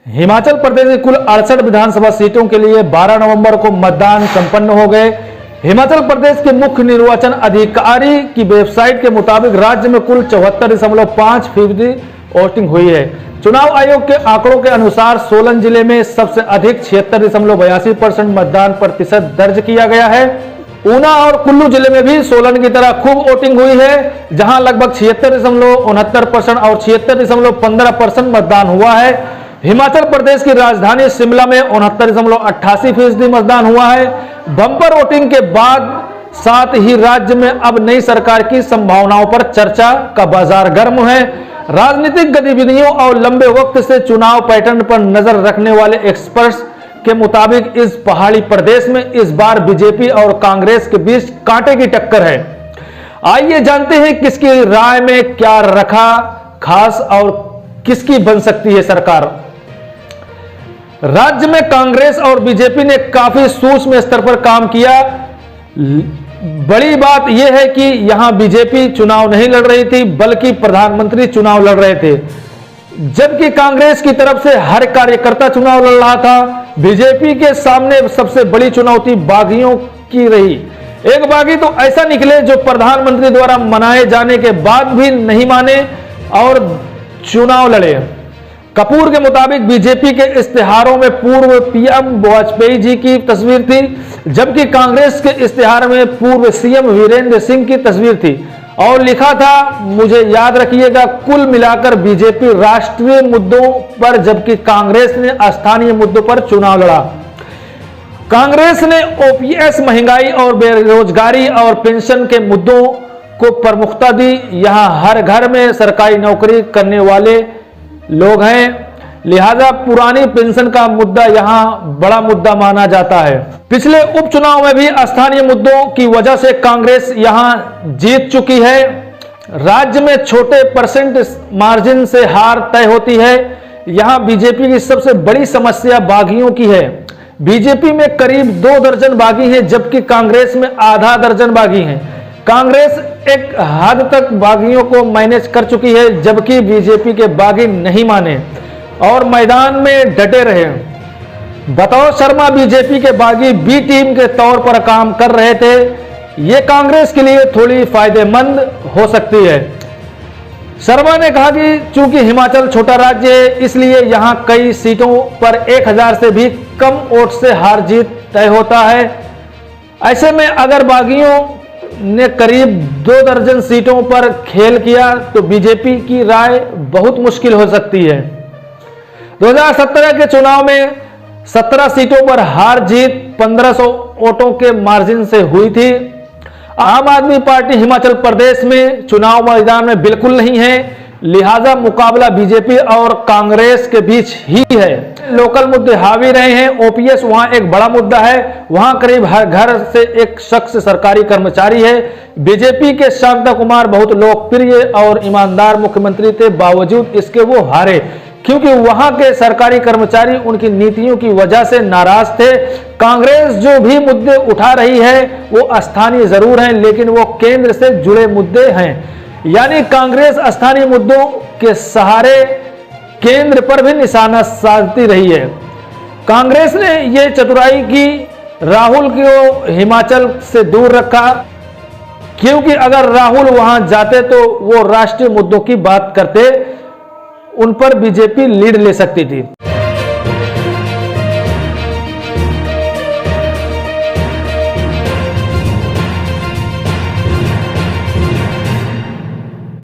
हिमाचल प्रदेश की कुल 68 विधानसभा सीटों के लिए 12 नवंबर को मतदान संपन्न हो गए। हिमाचल प्रदेश के मुख्य निर्वाचन अधिकारी की वेबसाइट के मुताबिक राज्य में कुल 74.5% वोटिंग हुई है। चुनाव आयोग के आंकड़ों के अनुसार सोलन जिले में सबसे अधिक 76.82% मतदान प्रतिशत दर्ज किया गया है। ऊना और कुल्लू जिले में भी सोलन की तरह खूब वोटिंग हुई है, जहां लगभग 76.69% और 76.15% मतदान हुआ है। हिमाचल प्रदेश की राजधानी शिमला में 69.88% मतदान हुआ है। बम्पर वोटिंग के बाद साथ ही राज्य में अब नई सरकार की संभावनाओं पर चर्चा का बाजार गर्म है। राजनीतिक गतिविधियों और लंबे वक्त से चुनाव पैटर्न पर नजर रखने वाले एक्सपर्ट्स के मुताबिक इस पहाड़ी प्रदेश में इस बार बीजेपी और कांग्रेस के बीच कांटे की टक्कर है। आइए जानते हैं किसकी राय में क्या रखा खास और किसकी बन सकती है सरकार। राज्य में कांग्रेस और बीजेपी ने काफी सूक्ष्म स्तर पर काम किया। बड़ी बात यह है कि यहां बीजेपी चुनाव नहीं लड़ रही थी, बल्कि प्रधानमंत्री चुनाव लड़ रहे थे, जबकि कांग्रेस की तरफ से हर कार्यकर्ता चुनाव लड़ रहा था। बीजेपी के सामने सबसे बड़ी चुनौती बागियों की रही। एक बागी तो ऐसा निकले जो प्रधानमंत्री द्वारा मनाए जाने के बाद भी नहीं माने और चुनाव लड़े। कपूर के मुताबिक बीजेपी के इश्तिहारों में पूर्व पीएम वाजपेयी जी की तस्वीर थी, जबकि कांग्रेस के इश्तिहार में पूर्व सीएम वीरेंद्र सिंह की तस्वीर थी और लिखा था, मुझे याद रखिएगा, कुल मिलाकर बीजेपी राष्ट्रीय मुद्दों पर जबकि कांग्रेस ने स्थानीय मुद्दों पर चुनाव लड़ा। कांग्रेस ने ओपीएस, महंगाई और बेरोजगारी और पेंशन के मुद्दों को प्रमुखता दी। यहां हर घर में सरकारी नौकरी करने वाले लोग हैं, लिहाजा पुरानी पेंशन का मुद्दा यहां बड़ा मुद्दा माना जाता है। पिछले उपचुनाव में भी स्थानीय मुद्दों की वजह से कांग्रेस यहां जीत चुकी है। राज्य में छोटे परसेंट मार्जिन से हार तय होती है। यहां बीजेपी की सबसे बड़ी समस्या बागियों की है। बीजेपी में करीब 2 दर्जन बागी हैं, जबकि कांग्रेस में आधा दर्जन बागी हैं। कांग्रेस एक हद तक बागियों को मैनेज कर चुकी है, जबकि बीजेपी के बागी नहीं माने और मैदान में डटे रहे। बतौर शर्मा बीजेपी के बागी बी टीम के तौर पर काम कर रहे थे। ये कांग्रेस के लिए थोड़ी फायदेमंद हो सकती है। शर्मा ने कहा कि चूंकि हिमाचल छोटा राज्य है, इसलिए यहां कई सीटों पर 1000 से भी कम वोट से हार जीत तय होता है। ऐसे में अगर बागियों ने करीब 2 दर्जन सीटों पर खेल किया तो बीजेपी की राय बहुत मुश्किल हो सकती है। 2017 के चुनाव में 17 सीटों पर हार जीत 1500 वोटों के मार्जिन से हुई थी। आम आदमी पार्टी हिमाचल प्रदेश में चुनाव मैदान में बिल्कुल नहीं है, लिहाजा मुकाबला बीजेपी और कांग्रेस के बीच ही है। लोकल मुद्दे हावी रहे हैं। ओपीएस वहां एक बड़ा मुद्दा है। वहां करीब हर घर से एक शख्स सरकारी कर्मचारी है। बीजेपी के शांता कुमार बहुत लोकप्रिय और ईमानदार मुख्यमंत्री थे, बावजूद इसके वो हारे, क्योंकि वहां के सरकारी कर्मचारी उनकी नीतियों की वजह से नाराज थे। कांग्रेस जो भी मुद्दे उठा रही है वो स्थानीय जरूर हैं, लेकिन वो केंद्र से जुड़े मुद्दे हैं। यानी कांग्रेस स्थानीय मुद्दों के सहारे केंद्र पर भी निशाना साधती रही है। कांग्रेस ने यह चतुराई की, राहुल को हिमाचल से दूर रखा, क्योंकि अगर राहुल वहां जाते तो वो राष्ट्रीय मुद्दों की बात करते, उन पर बीजेपी लीड ले सकती थी।